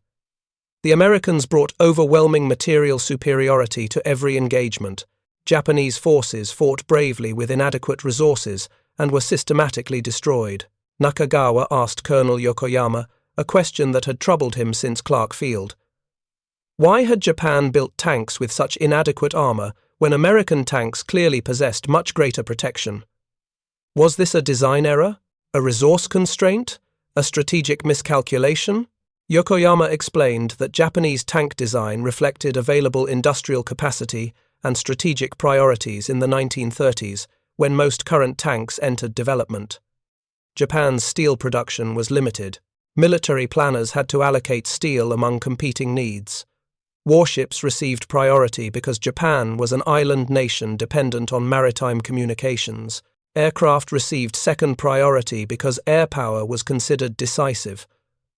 The Americans brought overwhelming material superiority to every engagement. Japanese forces fought bravely with inadequate resources and were systematically destroyed. Nakagawa asked Colonel Yokoyama a question that had troubled him since Clark Field. Why had Japan built tanks with such inadequate armor when American tanks clearly possessed much greater protection? Was this a design error? A resource constraint? A strategic miscalculation? Yokoyama explained that Japanese tank design reflected available industrial capacity and strategic priorities in the 1930s, when most current tanks entered development. Japan's steel production was limited. Military planners had to allocate steel among competing needs. Warships received priority because Japan was an island nation dependent on maritime communications. Aircraft received second priority because air power was considered decisive.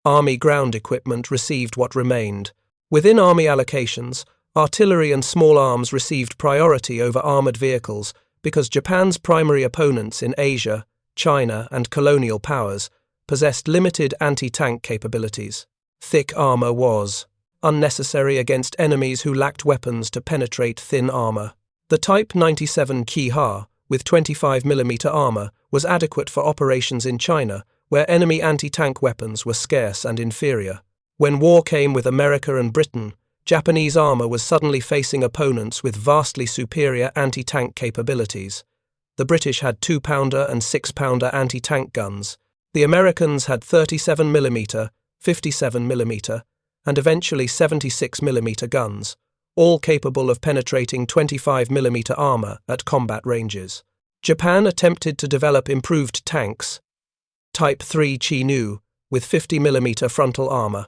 Army ground equipment received what remained. Within Army allocations, artillery and small arms received priority over armored vehicles because Japan's primary opponents in Asia, China, and colonial powers possessed limited anti-tank capabilities. Thick armor was unnecessary against enemies who lacked weapons to penetrate thin armor. The Type 97 Kiha, with 25mm armor, was adequate for operations in China, where enemy anti-tank weapons were scarce and inferior. When war came with America and Britain, Japanese armor was suddenly facing opponents with vastly superior anti-tank capabilities. The British had 2-pounder and 6-pounder anti-tank guns. The Americans had 37mm, 57mm, and eventually 76mm guns, all capable of penetrating 25mm armor at combat ranges. Japan attempted to develop improved tanks, Type 3 Chi-Nu with 50mm frontal armor,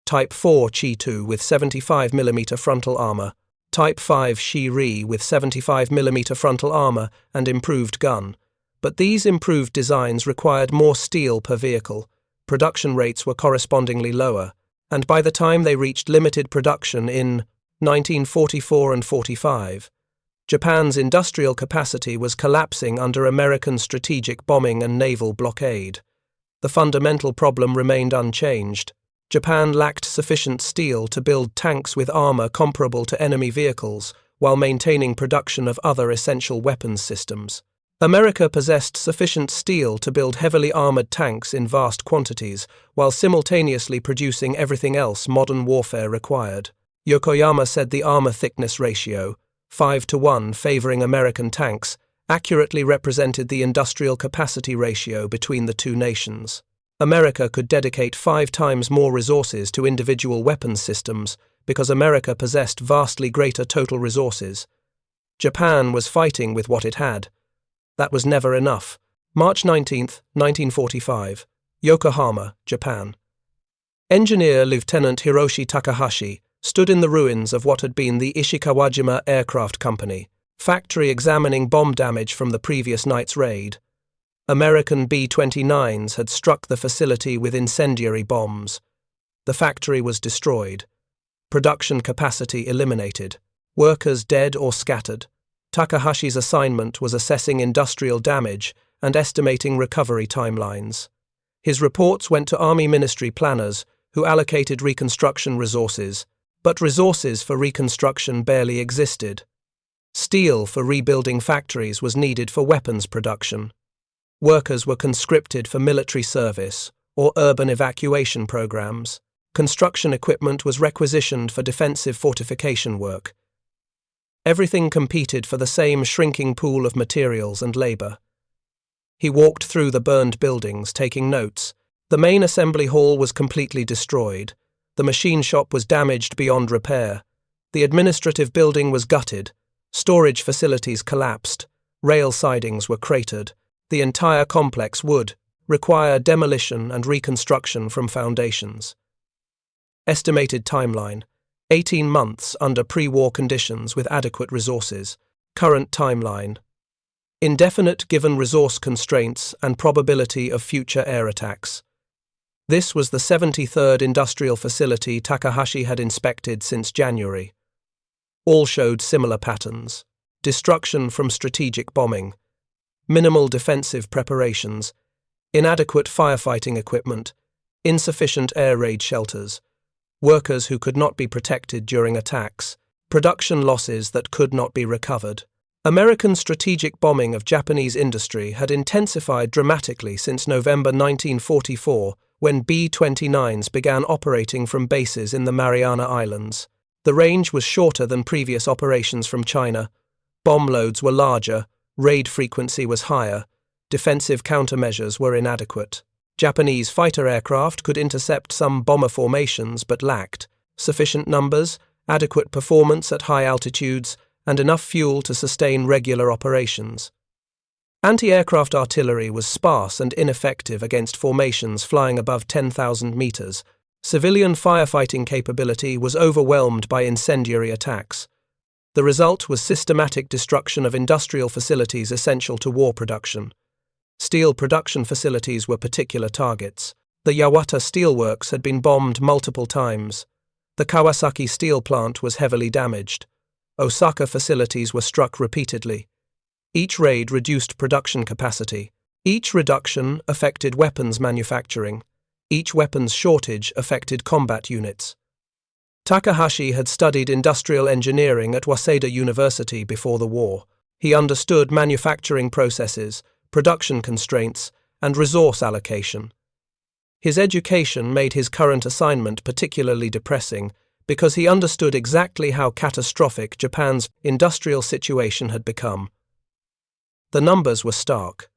Type 4 Chi-2 with 75mm frontal armor, Type 5 Shi-Ri with 75mm frontal armor and improved gun. But these improved designs required more steel per vehicle, production rates were correspondingly lower, and by the time they reached limited production in 1944 and 45, Japan's industrial capacity was collapsing under American strategic bombing and naval blockade. The fundamental problem remained unchanged. Japan lacked sufficient steel to build tanks with armor comparable to enemy vehicles while maintaining production of other essential weapons systems. America possessed sufficient steel to build heavily armored tanks in vast quantities while simultaneously producing everything else modern warfare required. Yokoyama said the armor thickness ratio, 5-to-1 favoring American tanks, accurately represented the industrial capacity ratio between the two nations. America could dedicate 5 times more resources to individual weapons systems because America possessed vastly greater total resources. Japan was fighting with what it had. That was never enough. March 19, 1945, Yokohama, Japan. Engineer Lieutenant Hiroshi Takahashi stood in the ruins of what had been the Ishikawajima Aircraft Company, factory examining bomb damage from the previous night's raid. American B-29s had struck the facility with incendiary bombs. The factory was destroyed. Production capacity eliminated. Workers dead or scattered. Takahashi's assignment was assessing industrial damage and estimating recovery timelines. His reports went to Army Ministry planners, who allocated reconstruction resources, but resources for reconstruction barely existed. Steel for rebuilding factories was needed for weapons production. Workers were conscripted for military service or urban evacuation programs. Construction equipment was requisitioned for defensive fortification work. Everything competed for the same shrinking pool of materials and labor. He walked through the burned buildings, taking notes. The main assembly hall was completely destroyed. The machine shop was damaged beyond repair. The administrative building was gutted. Storage facilities collapsed. Rail sidings were cratered. The entire complex would require demolition and reconstruction from foundations. Estimated timeline: 18 months under pre-war conditions with adequate resources. Current timeline: indefinite given resource constraints and probability of future air attacks. This was the 73rd industrial facility Takahashi had inspected since January. All showed similar patterns: destruction from strategic bombing, minimal defensive preparations, inadequate firefighting equipment, insufficient air raid shelters, workers who could not be protected during attacks, production losses that could not be recovered. American strategic bombing of Japanese industry had intensified dramatically since November 1944, when B-29s began operating from bases in the Mariana Islands. The range was shorter than previous operations from China. Bomb loads were larger, raid frequency was higher, defensive countermeasures were inadequate. Japanese fighter aircraft could intercept some bomber formations but lacked sufficient numbers, adequate performance at high altitudes, and enough fuel to sustain regular operations. Anti-aircraft artillery was sparse and ineffective against formations flying above 10,000 meters. Civilian firefighting capability was overwhelmed by incendiary attacks. The result was systematic destruction of industrial facilities essential to war production. Steel production facilities were particular targets. The Yawata steelworks had been bombed multiple times. The Kawasaki steel plant was heavily damaged. Osaka facilities were struck repeatedly. Each raid reduced production capacity. Each reduction affected weapons manufacturing. Each weapons shortage affected combat units. Takahashi had studied industrial engineering at Waseda University before the war. He understood manufacturing processes, production constraints, and resource allocation. His education made his current assignment particularly depressing because he understood exactly how catastrophic Japan's industrial situation had become. The numbers were stark.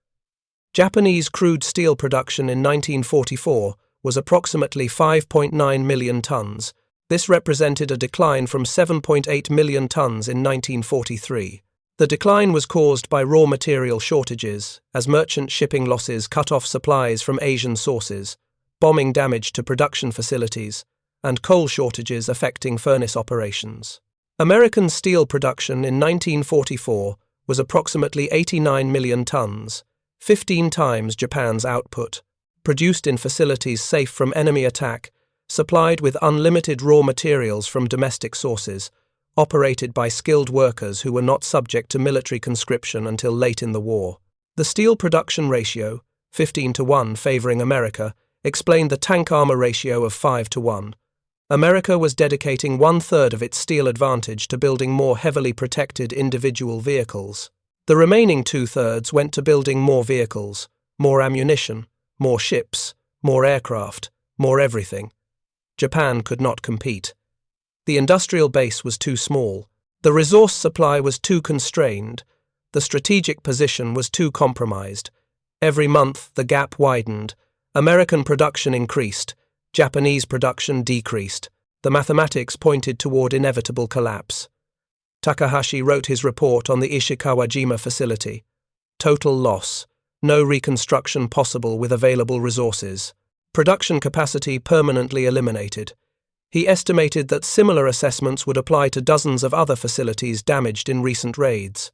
Japanese crude steel production in 1944 was approximately 5.9 million tons. This represented a decline from 7.8 million tons in 1943. The decline was caused by raw material shortages, as merchant shipping losses cut off supplies from Asian sources, bombing damage to production facilities, and coal shortages affecting furnace operations. American steel production in 1944 was approximately 89 million tons, 15 times Japan's output, produced in facilities safe from enemy attack, supplied with unlimited raw materials from domestic sources, operated by skilled workers who were not subject to military conscription until late in the war. The steel production ratio, 15:1 favoring America, explained the tank armor ratio of 5:1. America was dedicating 1/3 of its steel advantage to building more heavily protected individual vehicles. The remaining 2/3 went to building more vehicles, more ammunition, more ships, more aircraft, more everything. Japan could not compete. The industrial base was too small. The resource supply was too constrained. The strategic position was too compromised. Every month the gap widened. American production increased. Japanese production decreased. The mathematics pointed toward inevitable collapse. Takahashi wrote his report on the Ishikawajima facility. Total loss. No reconstruction possible with available resources. Production capacity permanently eliminated. He estimated that similar assessments would apply to dozens of other facilities damaged in recent raids.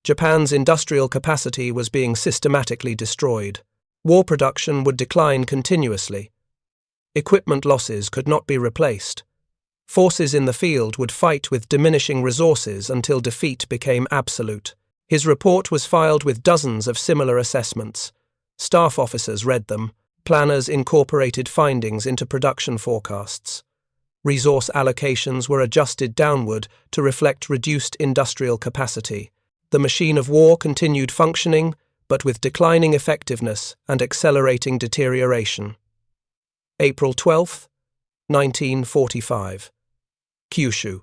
Japan's industrial capacity was being systematically destroyed. War production would decline continuously. Equipment losses could not be replaced. Forces in the field would fight with diminishing resources until defeat became absolute. His report was filed with dozens of similar assessments. Staff officers read them. Planners incorporated findings into production forecasts. Resource allocations were adjusted downward to reflect reduced industrial capacity. The machine of war continued functioning, but with declining effectiveness and accelerating deterioration. April 12, 1945. Kyushu,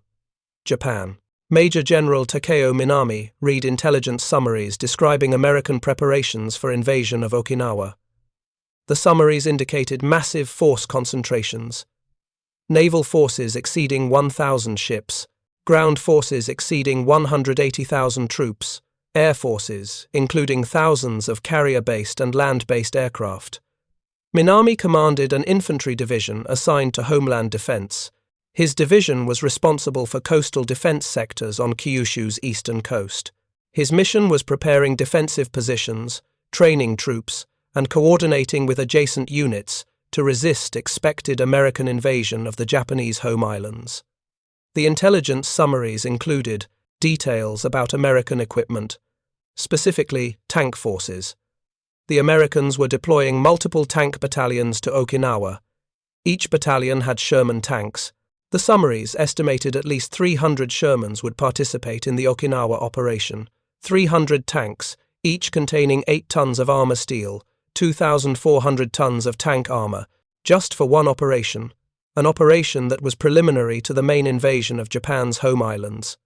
Japan. Major General Takeo Minami read intelligence summaries describing American preparations for invasion of Okinawa. The summaries indicated massive force concentrations. Naval forces exceeding 1,000 ships, ground forces exceeding 180,000 troops, air forces, including thousands of carrier-based and land-based aircraft. Minami commanded an infantry division assigned to homeland defense. His division was responsible for coastal defense sectors on Kyushu's eastern coast. His mission was preparing defensive positions, training troops, and coordinating with adjacent units to resist expected American invasion of the Japanese home islands. The intelligence summaries included details about American equipment, specifically tank forces. The Americans were deploying multiple tank battalions to Okinawa. Each battalion had Sherman tanks. The summaries estimated at least 300 Shermans would participate in the Okinawa operation. 300 tanks, each containing 8 tons of armor steel, 2,400 tons of tank armor, just for one operation, an operation that was preliminary to the main invasion of Japan's home islands.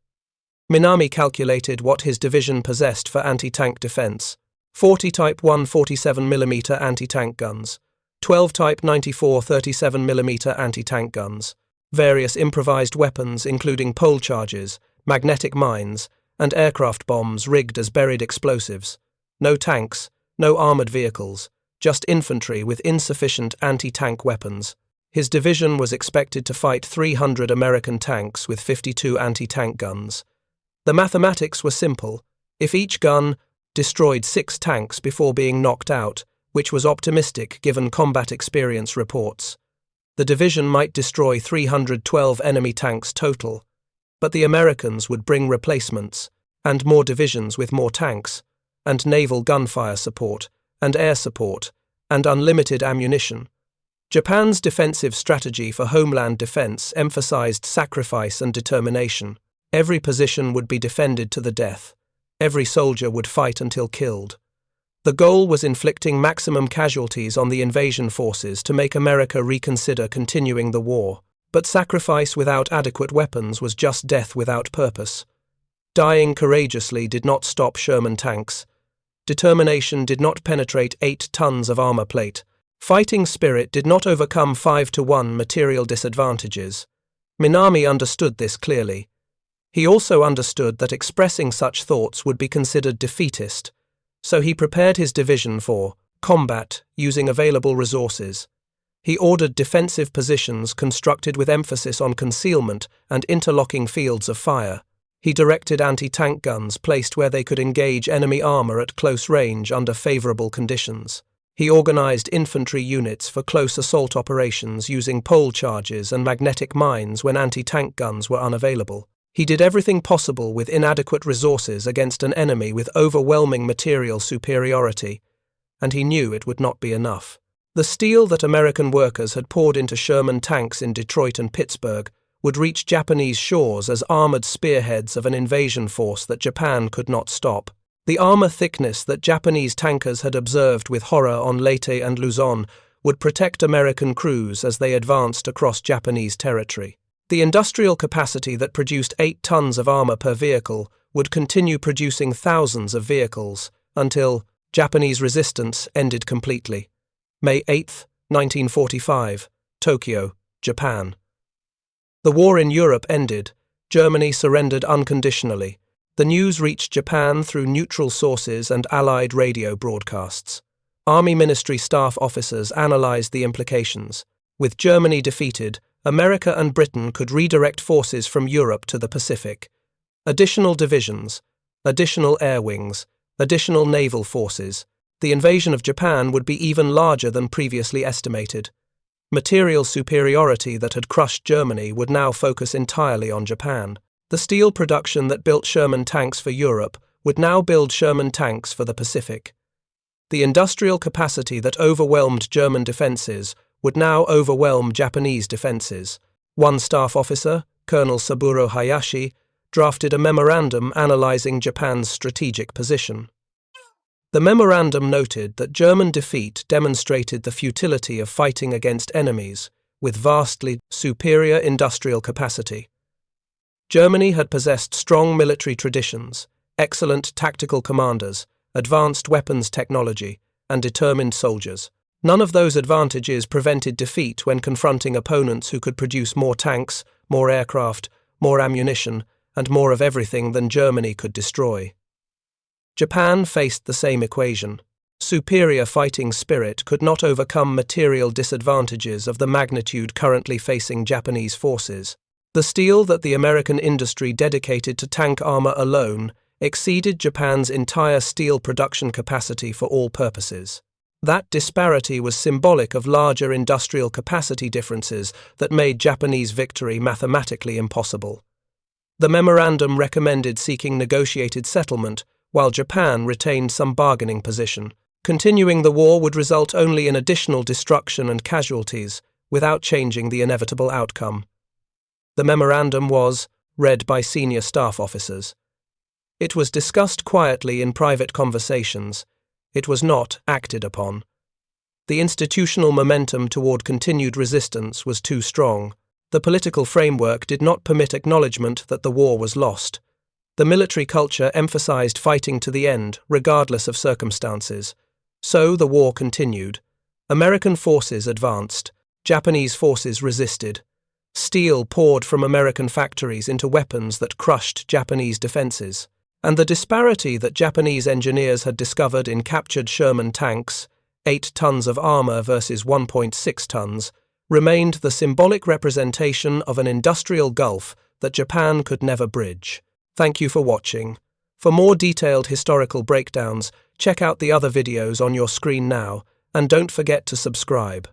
Minami calculated what his division possessed for anti-tank defense: 40 Type 1 47mm anti-tank guns, 12 Type 94 37mm anti-tank guns, various improvised weapons including pole charges, magnetic mines, and aircraft bombs rigged as buried explosives. No tanks, no armored vehicles, just infantry with insufficient anti-tank weapons. His division was expected to fight 300 American tanks with 52 anti-tank guns. The mathematics were simple. If each gun destroyed 6 tanks before being knocked out, which was optimistic given combat experience reports, the division might destroy 312 enemy tanks total, but the Americans would bring replacements, and more divisions with more tanks, and naval gunfire support, and air support, and unlimited ammunition. Japan's defensive strategy for homeland defense emphasized sacrifice and determination. Every position would be defended to the death. Every soldier would fight until killed. The goal was inflicting maximum casualties on the invasion forces to make America reconsider continuing the war. But sacrifice without adequate weapons was just death without purpose. Dying courageously did not stop Sherman tanks. Determination did not penetrate 8 tons of armor plate. Fighting spirit did not overcome 5-to-1 material disadvantages. Minami understood this clearly. He also understood that expressing such thoughts would be considered defeatist, so he prepared his division for combat using available resources. He ordered defensive positions constructed with emphasis on concealment and interlocking fields of fire. He directed anti-tank guns placed where they could engage enemy armor at close range under favorable conditions. He organized infantry units for close assault operations using pole charges and magnetic mines when anti-tank guns were unavailable. He did everything possible with inadequate resources against an enemy with overwhelming material superiority, and he knew it would not be enough. The steel that American workers had poured into Sherman tanks in Detroit and Pittsburgh would reach Japanese shores as armored spearheads of an invasion force that Japan could not stop. The armor thickness that Japanese tankers had observed with horror on Leyte and Luzon would protect American crews as they advanced across Japanese territory. The industrial capacity that produced 8 tons of armor per vehicle would continue producing thousands of vehicles until Japanese resistance ended completely. May 8, 1945, Tokyo, Japan. The war in Europe ended. Germany surrendered unconditionally. The news reached Japan through neutral sources and Allied radio broadcasts. Army Ministry staff officers analyzed the implications. With Germany defeated, America and Britain could redirect forces from Europe to the Pacific. Additional divisions, additional air wings, additional naval forces. The invasion of Japan would be even larger than previously estimated. Material superiority that had crushed Germany would now focus entirely on Japan. The steel production that built Sherman tanks for Europe would now build Sherman tanks for the Pacific. The industrial capacity that overwhelmed German defenses would now overwhelm Japanese defenses. One staff officer, Colonel Saburo Hayashi, drafted a memorandum analyzing Japan's strategic position. The memorandum noted that German defeat demonstrated the futility of fighting against enemies with vastly superior industrial capacity. Germany had possessed strong military traditions, excellent tactical commanders, advanced weapons technology, and determined soldiers. None of those advantages prevented defeat when confronting opponents who could produce more tanks, more aircraft, more ammunition, and more of everything than Germany could destroy. Japan faced the same equation. Superior fighting spirit could not overcome material disadvantages of the magnitude currently facing Japanese forces. The steel that the American industry dedicated to tank armor alone exceeded Japan's entire steel production capacity for all purposes. That disparity was symbolic of larger industrial capacity differences that made Japanese victory mathematically impossible. The memorandum recommended seeking negotiated settlement, while Japan retained some bargaining position. Continuing the war would result only in additional destruction and casualties, without changing the inevitable outcome. The memorandum was read by senior staff officers. It was discussed quietly in private conversations. It was not acted upon. The institutional momentum toward continued resistance was too strong. The political framework did not permit acknowledgement that the war was lost. The military culture emphasized fighting to the end, regardless of circumstances. So the war continued. American forces advanced. Japanese forces resisted. Steel poured from American factories into weapons that crushed Japanese defenses, and the disparity that Japanese engineers had discovered in captured Sherman tanks, 8 tons of armor versus 1.6 tons, remained the symbolic representation of an industrial gulf that Japan could never bridge. Thank you for watching. For more detailed historical breakdowns, check out the other videos on your screen now, and don't forget to subscribe.